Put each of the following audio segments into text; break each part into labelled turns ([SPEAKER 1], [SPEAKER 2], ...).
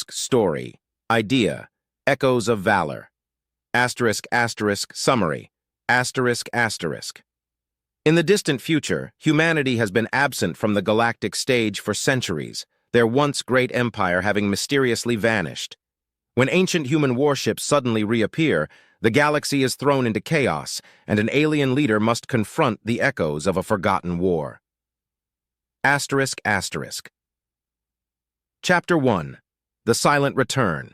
[SPEAKER 1] Story. Idea. Echoes of Valor. Summary. In the distant future, humanity has been absent from the galactic stage for centuries, their once great empire having mysteriously vanished. When ancient human warships suddenly reappear, the galaxy is thrown into chaos, and an alien leader must confront the echoes of a forgotten war. Chapter 1. The Silent Return.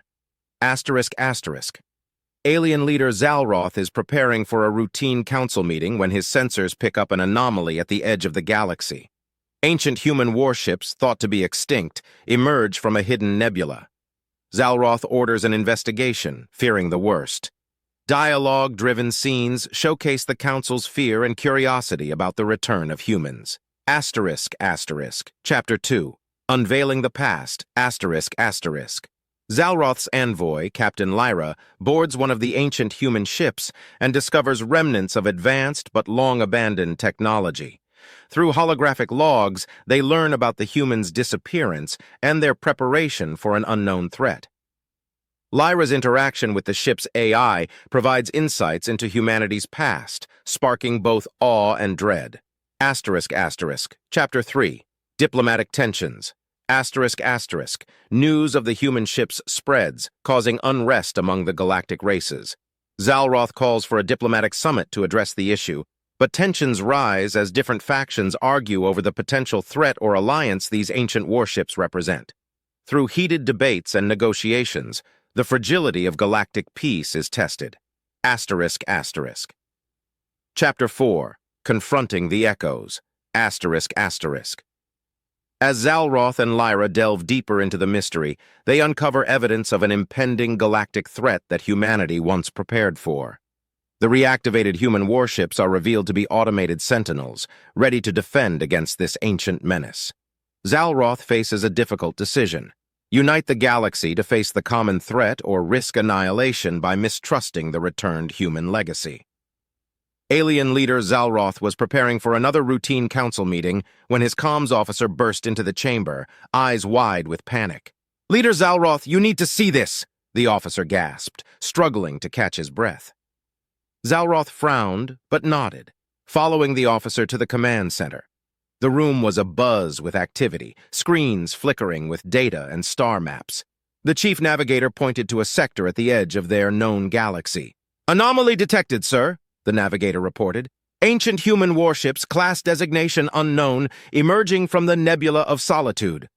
[SPEAKER 1] Alien leader Zalroth is preparing for a routine council meeting when his sensors pick up an anomaly at the edge of the galaxy. Ancient human warships, thought to be extinct, emerge from a hidden nebula. Zalroth orders an investigation, fearing the worst. Dialogue-driven scenes showcase the council's fear and curiosity about the return of humans. Chapter 2. Unveiling the Past. Zalroth's envoy, Captain Lyra, boards one of the ancient human ships and discovers remnants of advanced but long-abandoned technology. Through holographic logs, they learn about the humans' disappearance and their preparation for an unknown threat. Lyra's interaction with the ship's AI provides insights into humanity's past, sparking both awe and dread. Chapter 3. Diplomatic Tensions. News of the human ships spreads, causing unrest among the galactic races. Zalroth calls for a diplomatic summit to address the issue, but tensions rise as different factions argue over the potential threat or alliance these ancient warships represent. Through heated debates and negotiations, the fragility of galactic peace is tested. Chapter 4. Confronting the Echoes. As Zalroth and Lyra delve deeper into the mystery, they uncover evidence of an impending galactic threat that humanity once prepared for. The reactivated human warships are revealed to be automated sentinels, ready to defend against this ancient menace. Zalroth faces a difficult decision: unite the galaxy to face the common threat or risk annihilation by mistrusting the returned human legacy. Alien leader Zalroth was preparing for another routine council meeting when his comms officer burst into the chamber, eyes wide with panic. "Leader Zalroth, you need to see this!" the officer gasped, struggling to catch his breath. Zalroth frowned, but nodded, following the officer to the command center. The room was abuzz with activity, screens flickering with data and star maps. The chief navigator pointed to a sector at the edge of their known galaxy. "Anomaly detected, sir," the navigator reported. "Ancient human warships, class designation unknown, emerging from the Nebula of Solitude."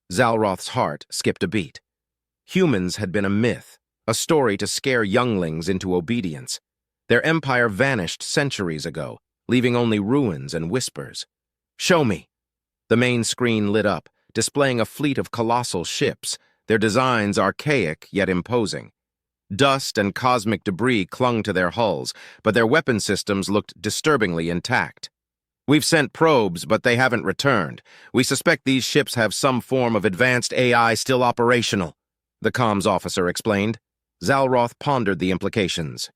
[SPEAKER 1] Zalroth's heart skipped a beat. Humans had been a myth, a story to scare younglings into obedience. Their empire vanished centuries ago, leaving only ruins and whispers. "Show me." The main screen lit up, displaying a fleet of colossal ships, their designs archaic yet imposing. Dust and cosmic debris clung to their hulls, but their weapon systems looked disturbingly intact. "We've sent probes, but they haven't returned. We suspect these ships have some form of advanced AI still operational," the comms officer explained. Zalroth pondered the implications.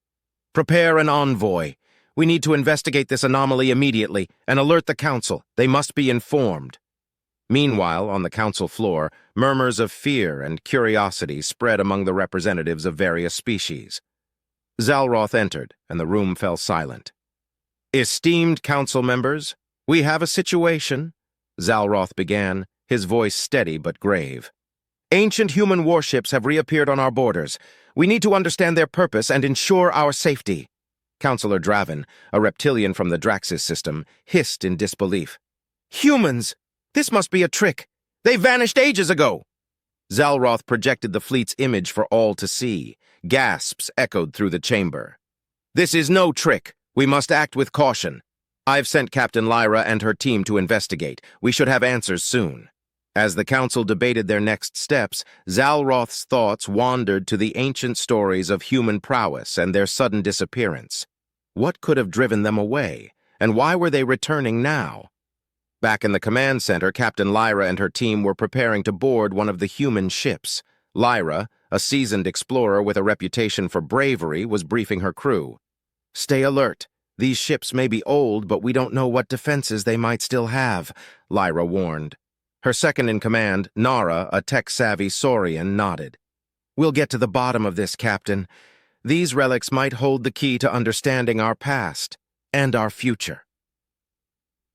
[SPEAKER 1] "Prepare an envoy. We need to investigate this anomaly immediately and alert the council. They must be informed." Meanwhile, on the council floor, murmurs of fear and curiosity spread among the representatives of various species. Zalroth entered, and the room fell silent. "Esteemed council members, we have a situation," Zalroth began, his voice steady but grave. "Ancient human warships have reappeared on our borders. We need to understand their purpose and ensure our safety." Councillor Draven, a reptilian from the Draxis system, hissed in disbelief. "Humans! This must be a trick. They vanished ages ago." Zalroth projected the fleet's image for all to see. Gasps echoed through the chamber. "This is no trick. We must act with caution. I've sent Captain Lyra and her team to investigate. We should have answers soon." As the council debated their next steps, Zalroth's thoughts wandered to the ancient stories of human prowess and their sudden disappearance. What could have driven them away, and why were they returning now? Back in the command center, Captain Lyra and her team were preparing to board one of the human ships. Lyra, a seasoned explorer with a reputation for bravery, was briefing her crew. "Stay alert. These ships may be old, but we don't know what defenses they might still have," Lyra warned. Her second-in-command, Nara, a tech-savvy Saurian, nodded. "We'll get to the bottom of this, Captain. These relics might hold the key to understanding our past and our future."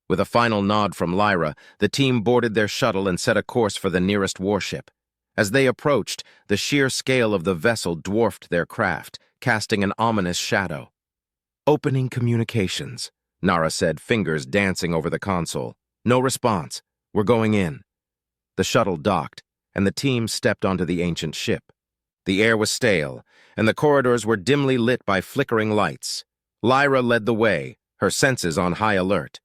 [SPEAKER 1] With a final nod from Lyra, the team boarded their shuttle and set a course for the nearest warship. As they approached, the sheer scale of the vessel dwarfed their craft, casting an ominous shadow. "Opening communications," Nara said, fingers dancing over the console. "No response. We're going in." The shuttle docked, and the team stepped onto the ancient ship. The air was stale, and the corridors were dimly lit by flickering lights. Lyra led the way, her senses on high alert.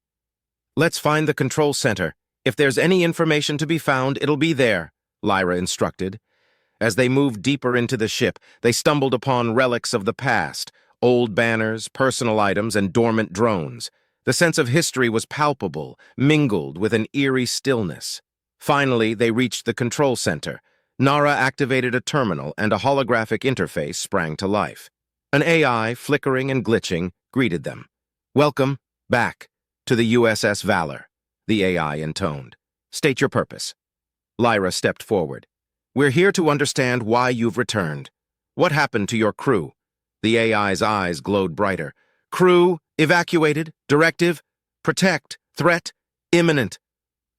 [SPEAKER 1] "Let's find the control center. If there's any information to be found, it'll be there," Lyra instructed. As they moved deeper into the ship, they stumbled upon relics of the past, old banners, personal items, and dormant drones. The sense of history was palpable, mingled with an eerie stillness. Finally, they reached the control center. Nara activated a terminal, and a holographic interface sprang to life. An AI, flickering and glitching, greeted them. "Welcome back to the USS Valor," the AI intoned. "State your purpose." Lyra stepped forward. "We're here to understand why you've returned. What happened to your crew?" The AI's eyes glowed brighter. "Crew, evacuated, directive, protect, threat, imminent."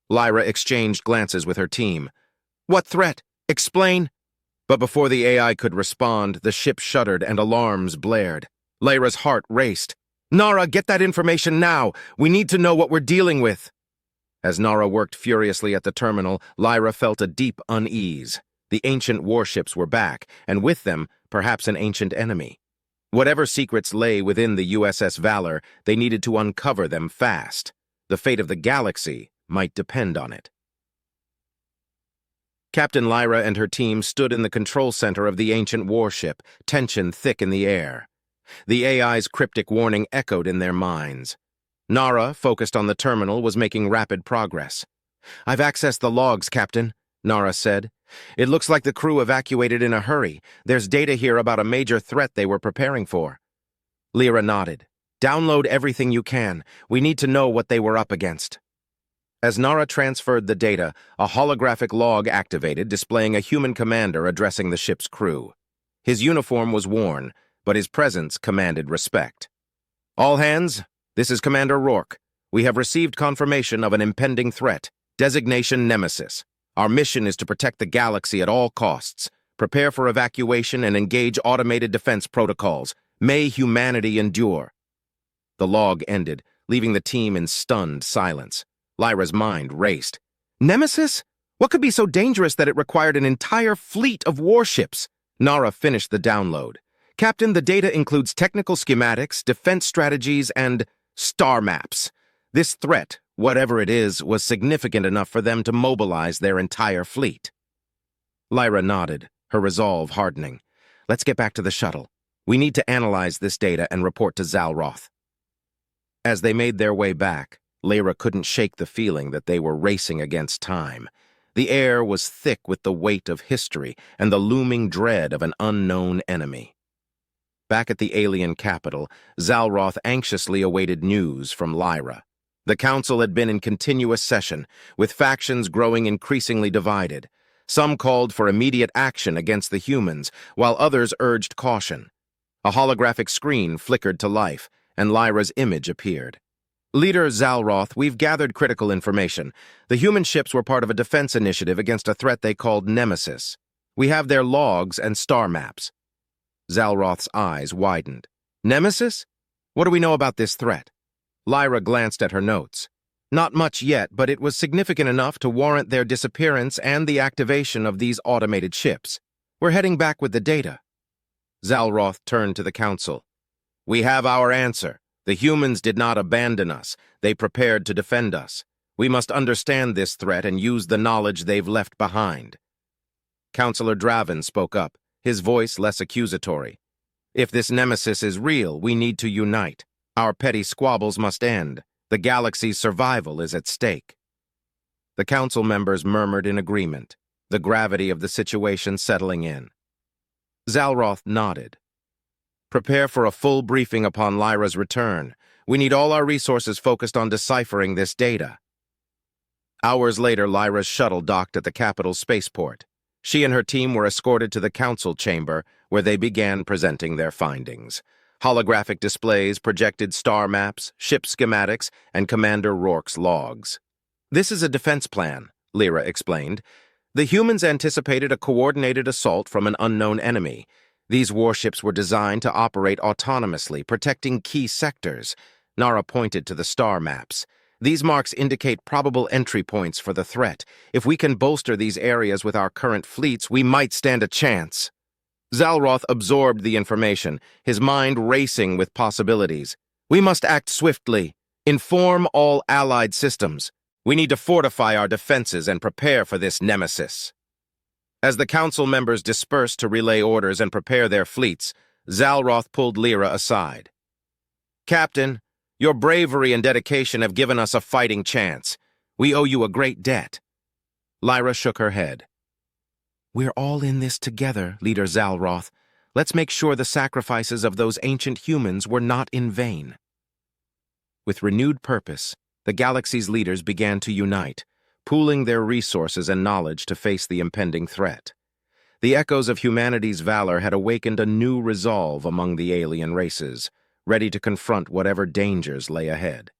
[SPEAKER 1] Lyra exchanged glances with her team. "What threat? Explain." But before the AI could respond, the ship shuddered and alarms blared. Lyra's heart raced. "Nara, get that information now. We need to know what we're dealing with." As Nara worked furiously at the terminal, Lyra felt a deep unease. The ancient warships were back, and with them, perhaps an ancient enemy. Whatever secrets lay within the USS Valor, they needed to uncover them fast. The fate of the galaxy might depend on it. Captain Lyra and her team stood in the control center of the ancient warship, tension thick in the air. The AI's cryptic warning echoed in their minds. Nara, focused on the terminal, was making rapid progress. "I've accessed the logs, Captain," Nara said. "It looks like the crew evacuated in a hurry. There's data here about a major threat they were preparing for." Lyra nodded. "Download everything you can. We need to know what they were up against." As Nara transferred the data, a holographic log activated, displaying a human commander addressing the ship's crew. His uniform was worn, but his presence commanded respect. "All hands, this is Commander Rourke. We have received confirmation of an impending threat. Designation Nemesis. Our mission is to protect the galaxy at all costs. Prepare for evacuation and engage automated defense protocols. May humanity endure." The log ended, leaving the team in stunned silence. Lyra's mind raced. "Nemesis? What could be so dangerous that it required an entire fleet of warships?" Nara finished the download. "Captain, the data includes technical schematics, defense strategies, and star maps. This threat, whatever it is, was significant enough for them to mobilize their entire fleet." Lyra nodded, her resolve hardening. "Let's get back to the shuttle. We need to analyze this data and report to Zalroth." As they made their way back, Lyra couldn't shake the feeling that they were racing against time. The air was thick with the weight of history and the looming dread of an unknown enemy. Back at the alien capital, Zalroth anxiously awaited news from Lyra. The council had been in continuous session, with factions growing increasingly divided. Some called for immediate action against the humans, while others urged caution. A holographic screen flickered to life, and Lyra's image appeared. "Leader Zalroth, we've gathered critical information. The human ships were part of a defense initiative against a threat they called Nemesis. We have their logs and star maps." Zalroth's eyes widened. "Nemesis? What do we know about this threat?" Lyra glanced at her notes. "Not much yet, but it was significant enough to warrant their disappearance and the activation of these automated ships. We're heading back with the data." Zalroth turned to the council. "We have our answer. The humans did not abandon us. They prepared to defend us. We must understand this threat and use the knowledge they've left behind." Councillor Draven spoke up, his voice less accusatory. "If this nemesis is real, we need to unite. Our petty squabbles must end. The galaxy's survival is at stake." The council members murmured in agreement, the gravity of the situation settling in. Zalroth nodded. "Prepare for a full briefing upon Lyra's return. We need all our resources focused on deciphering this data." Hours later, Lyra's shuttle docked at the capital's spaceport. She and her team were escorted to the council chamber, where they began presenting their findings. Holographic displays projected star maps, ship schematics, and Commander Rourke's logs. "This is a defense plan," Lyra explained. "The humans anticipated a coordinated assault from an unknown enemy. These warships were designed to operate autonomously, protecting key sectors." Nara pointed to the star maps. "These marks indicate probable entry points for the threat. If we can bolster these areas with our current fleets, we might stand a chance." Zalroth absorbed the information, his mind racing with possibilities. "We must act swiftly. Inform all allied systems. We need to fortify our defenses and prepare for this nemesis." As the council members dispersed to relay orders and prepare their fleets, Zalroth pulled Lyra aside. "Captain, your bravery and dedication have given us a fighting chance. We owe you a great debt." Lyra shook her head. "We're all in this together, Leader Zalroth. Let's make sure the sacrifices of those ancient humans were not in vain." With renewed purpose, the galaxy's leaders began to unite, pooling their resources and knowledge to face the impending threat. The echoes of humanity's valor had awakened a new resolve among the alien races, ready to confront whatever dangers lay ahead.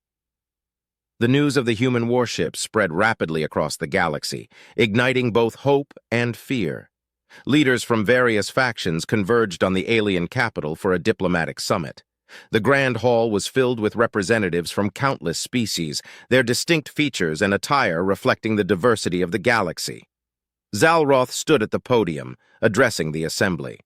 [SPEAKER 1] The news of the human warships spread rapidly across the galaxy, igniting both hope and fear. Leaders from various factions converged on the alien capital for a diplomatic summit. The Grand Hall was filled with representatives from countless species, their distinct features and attire reflecting the diversity of the galaxy. Zalroth stood at the podium, addressing the assembly.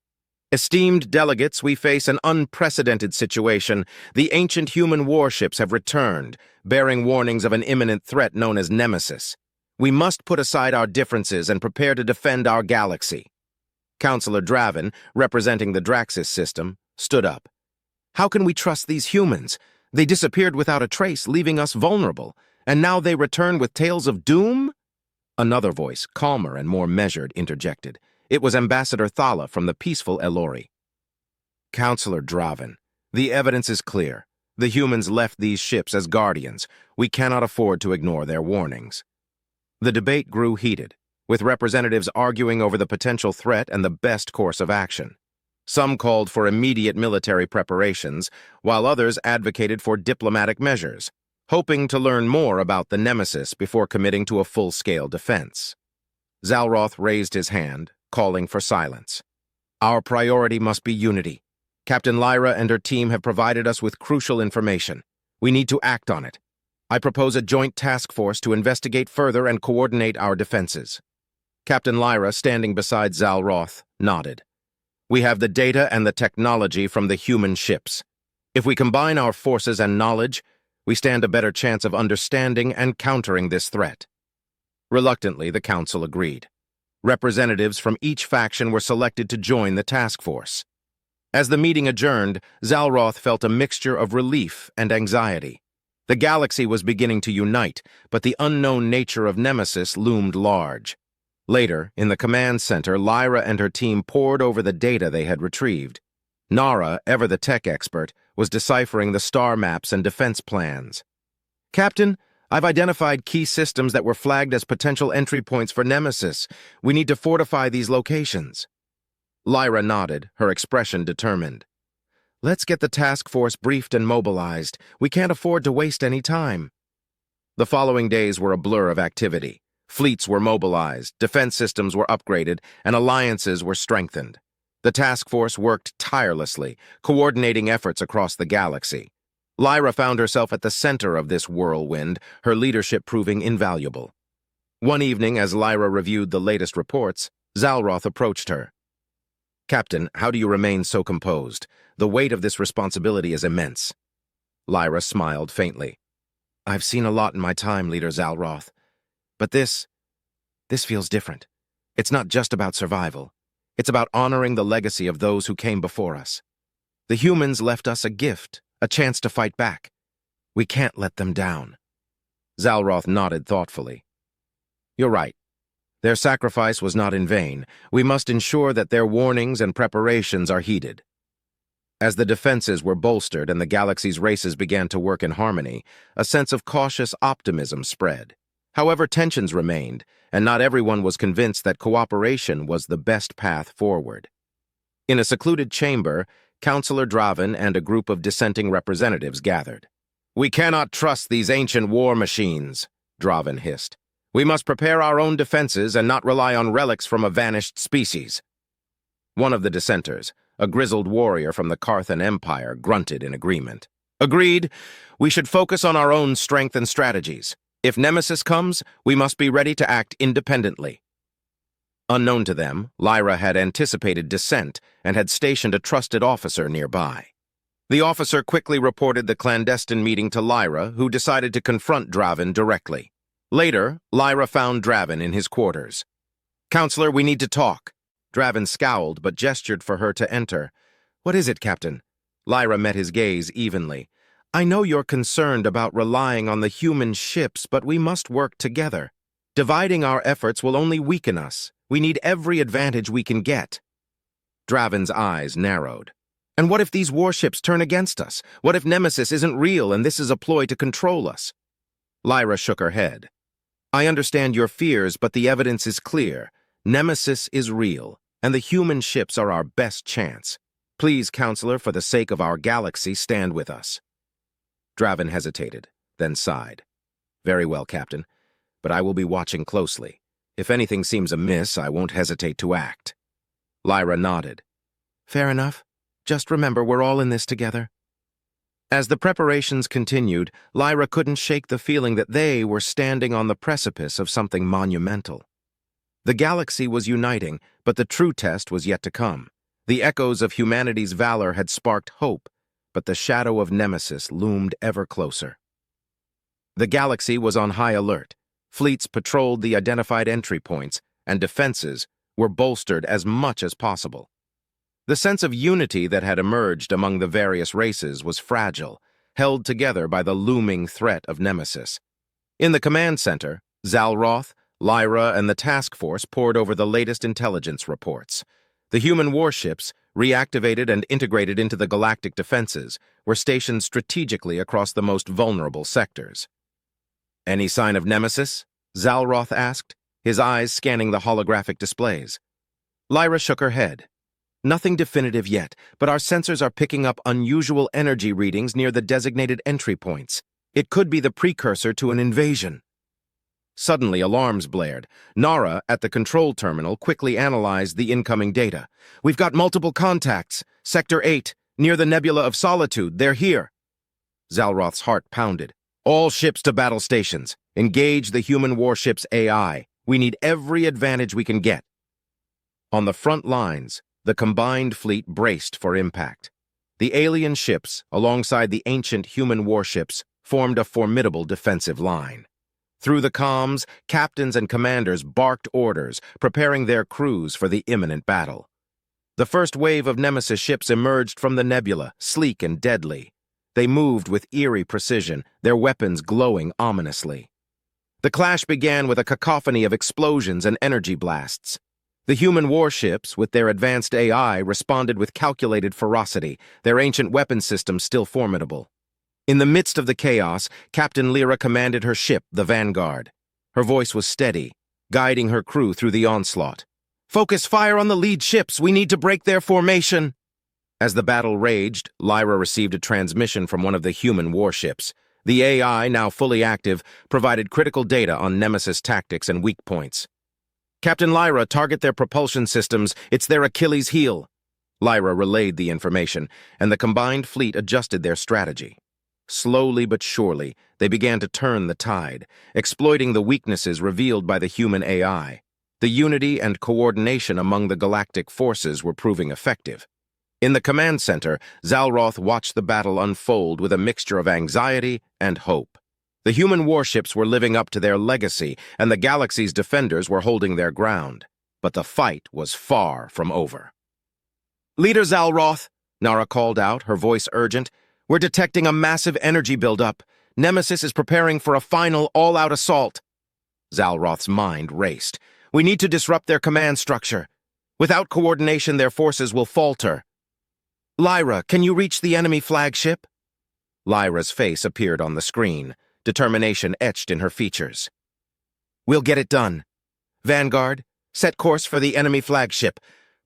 [SPEAKER 1] "Esteemed delegates, we face an unprecedented situation. The ancient human warships have returned, bearing warnings of an imminent threat known as Nemesis. We must put aside our differences and prepare to defend our galaxy." Councillor Draven, representing the Draxis system, stood up. "How can we trust these humans? They disappeared without a trace, leaving us vulnerable, and now they return with tales of doom?" Another voice, calmer and more measured, interjected. It was Ambassador Thala from the peaceful Elori. "Councillor Draven, the evidence is clear. The humans left these ships as guardians. We cannot afford to ignore their warnings." The debate grew heated, with representatives arguing over the potential threat and the best course of action. Some called for immediate military preparations, while others advocated for diplomatic measures, hoping to learn more about the Nemesis before committing to a full-scale defense. Zalroth raised his hand, calling for silence. "Our priority must be unity. Captain Lyra and her team have provided us with crucial information. We need to act on it. I propose a joint task force to investigate further and coordinate our defenses." Captain Lyra, standing beside Zalroth, nodded. "We have the data and the technology from the human ships. If we combine our forces and knowledge, we stand a better chance of understanding and countering this threat." Reluctantly, the council agreed. Representatives from each faction were selected to join the task force. As the meeting adjourned, Zalroth felt a mixture of relief and anxiety. The galaxy was beginning to unite, but the unknown nature of Nemesis loomed large. Later, in the command center, Lyra and her team pored over the data they had retrieved. Nara, ever the tech expert, was deciphering the star maps and defense plans. "Captain, I've identified key systems that were flagged as potential entry points for Nemesis. We need to fortify these locations." Lyra nodded, her expression determined. "Let's get the task force briefed and mobilized. We can't afford to waste any time." The following days were a blur of activity. Fleets were mobilized, defense systems were upgraded, and alliances were strengthened. The task force worked tirelessly, coordinating efforts across the galaxy. Lyra found herself at the center of this whirlwind, her leadership proving invaluable. One evening, as Lyra reviewed the latest reports, Zalroth approached her. "Captain, how do you remain so composed? The weight of this responsibility is immense." Lyra smiled faintly. "I've seen a lot in my time, Leader Zalroth. But this feels different. It's not just about survival. It's about honoring the legacy of those who came before us. The humans left us a gift, a chance to fight back. We can't let them down." Zalroth nodded thoughtfully. "You're right. Their sacrifice was not in vain. We must ensure that their warnings and preparations are heeded." As the defenses were bolstered and the galaxy's races began to work in harmony, a sense of cautious optimism spread. However, tensions remained, and not everyone was convinced that cooperation was the best path forward. In a secluded chamber, Councillor Draven and a group of dissenting representatives gathered. "We cannot trust these ancient war machines," Draven hissed. "We must prepare our own defenses and not rely on relics from a vanished species." One of the dissenters, a grizzled warrior from the Carthan Empire, grunted in agreement. "Agreed. We should focus on our own strength and strategies. If Nemesis comes, we must be ready to act independently." Unknown to them, Lyra had anticipated dissent and had stationed a trusted officer nearby. The officer quickly reported the clandestine meeting to Lyra, who decided to confront Draven directly. Later, Lyra found Draven in his quarters. "Counselor, we need to talk." Draven scowled but gestured for her to enter. "What is it, Captain?" Lyra met his gaze evenly. "I know you're concerned about relying on the human ships, but we must work together. Dividing our efforts will only weaken us. We need every advantage we can get." Draven's eyes narrowed. "And what if these warships turn against us? What if Nemesis isn't real and this is a ploy to control us?" Lyra shook her head. "I understand your fears, but the evidence is clear. Nemesis is real, and the human ships are our best chance. Please, Counselor, for the sake of our galaxy, stand with us." Draven hesitated, then sighed. "Very well, Captain, but I will be watching closely. If anything seems amiss, I won't hesitate to act." Lyra nodded. "Fair enough. Just remember, we're all in this together." As the preparations continued, Lyra couldn't shake the feeling that they were standing on the precipice of something monumental. The galaxy was uniting, but the true test was yet to come. The echoes of humanity's valor had sparked hope, but the shadow of Nemesis loomed ever closer. The galaxy was on high alert. Fleets patrolled the identified entry points, and defenses were bolstered as much as possible. The sense of unity that had emerged among the various races was fragile, held together by the looming threat of Nemesis. In the command center, Zalroth, Lyra, and the task force pored over the latest intelligence reports. The human warships, reactivated and integrated into the galactic defenses, were stationed strategically across the most vulnerable sectors. "Any sign of Nemesis?" Zalroth asked, his eyes scanning the holographic displays. Lyra shook her head. "Nothing definitive yet, but our sensors are picking up unusual energy readings near the designated entry points. It could be the precursor to an invasion." Suddenly, alarms blared. Nara, at the control terminal, quickly analyzed the incoming data. "We've got multiple contacts. Sector 8, near the Nebula of Solitude. They're here." Zalroth's heart pounded. "All ships to battle stations. Engage the human warship's AI. We need every advantage we can get." On the front lines, the combined fleet braced for impact. The alien ships, alongside the ancient human warships, formed a formidable defensive line. Through the comms, captains and commanders barked orders, preparing their crews for the imminent battle. The first wave of Nemesis ships emerged from the nebula, sleek and deadly. They moved with eerie precision, their weapons glowing ominously. The clash began with a cacophony of explosions and energy blasts. The human warships, with their advanced AI, responded with calculated ferocity, their ancient weapon systems still formidable. In the midst of the chaos, Captain Lyra commanded her ship, the Vanguard. Her voice was steady, guiding her crew through the onslaught. "Focus fire on the lead ships. We need to break their formation." As the battle raged, Lyra received a transmission from one of the human warships. The AI, now fully active, provided critical data on Nemesis tactics and weak points. "Captain Lyra, target their propulsion systems. It's their Achilles heel." Lyra relayed the information, and the combined fleet adjusted their strategy. Slowly but surely, they began to turn the tide, exploiting the weaknesses revealed by the human AI. The unity and coordination among the galactic forces were proving effective. In the command center, Zalroth watched the battle unfold with a mixture of anxiety and hope. The human warships were living up to their legacy, and the galaxy's defenders were holding their ground. But the fight was far from over. "Leader Zalroth," Nara called out, her voice urgent, "we're detecting a massive energy buildup. Nemesis is preparing for a final all-out assault." Zalroth's mind raced. "We need to disrupt their command structure. Without coordination, their forces will falter." "Lyra, can you reach the enemy flagship?" Lyra's face appeared on the screen, determination etched in her features. We'll get it done. Vanguard, set course for the enemy flagship.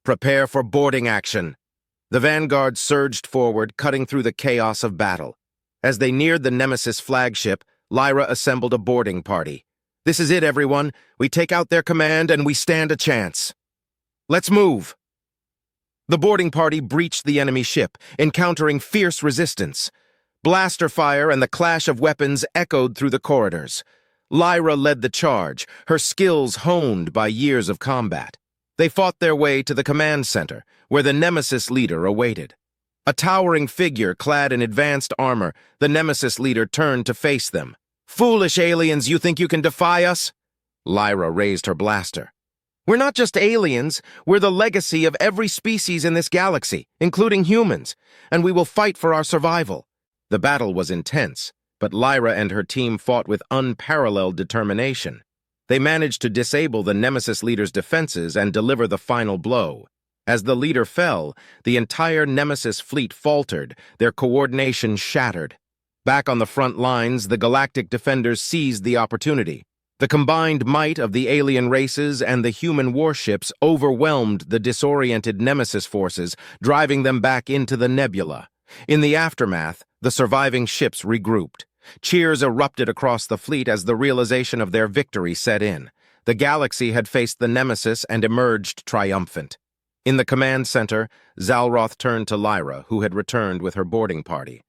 [SPEAKER 1] Prepare for boarding action. The Vanguard surged forward, cutting through the chaos of battle. As they neared the Nemesis flagship, Lyra assembled a boarding party. This is it, everyone. We take out their command and we stand a chance. Let's move. The boarding party breached the enemy ship, encountering fierce resistance. Blaster fire and the clash of weapons echoed through the corridors. Lyra led the charge, her skills honed by years of combat. They fought their way to the command center, where the Nemesis leader awaited. A towering figure clad in advanced armor, the Nemesis leader turned to face them. "Foolish aliens, you think you can defy us?" Lyra raised her blaster. "We're not just aliens, we're the legacy of every species in this galaxy, including humans, and we will fight for our survival." The battle was intense, but Lyra and her team fought with unparalleled determination. They managed to disable the Nemesis leader's defenses and deliver the final blow. As the leader fell, the entire Nemesis fleet faltered, their coordination shattered. Back on the front lines, the galactic defenders seized the opportunity. The combined might of the alien races and the human warships overwhelmed the disoriented Nemesis forces, driving them back into the nebula. In the aftermath, the surviving ships regrouped. Cheers erupted across the fleet as the realization of their victory set in. The galaxy had faced the Nemesis and emerged triumphant. In the command center, Zalroth turned to Lyra, who had returned with her boarding party.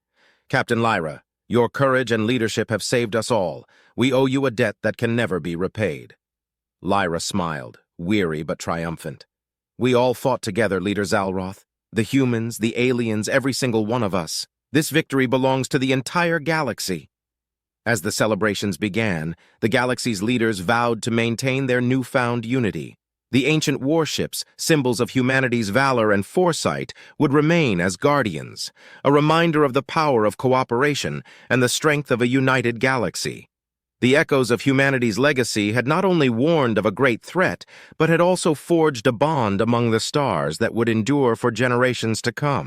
[SPEAKER 1] "Captain Lyra, your courage and leadership have saved us all. We owe you a debt that can never be repaid." Lyra smiled, weary but triumphant. "We all fought together, Leader Zalroth. The humans, the aliens, every single one of us. This victory belongs to the entire galaxy." As the celebrations began, the galaxy's leaders vowed to maintain their newfound unity. The ancient warships, symbols of humanity's valor and foresight, would remain as guardians, a reminder of the power of cooperation and the strength of a united galaxy. The echoes of humanity's legacy had not only warned of a great threat, but had also forged a bond among the stars that would endure for generations to come.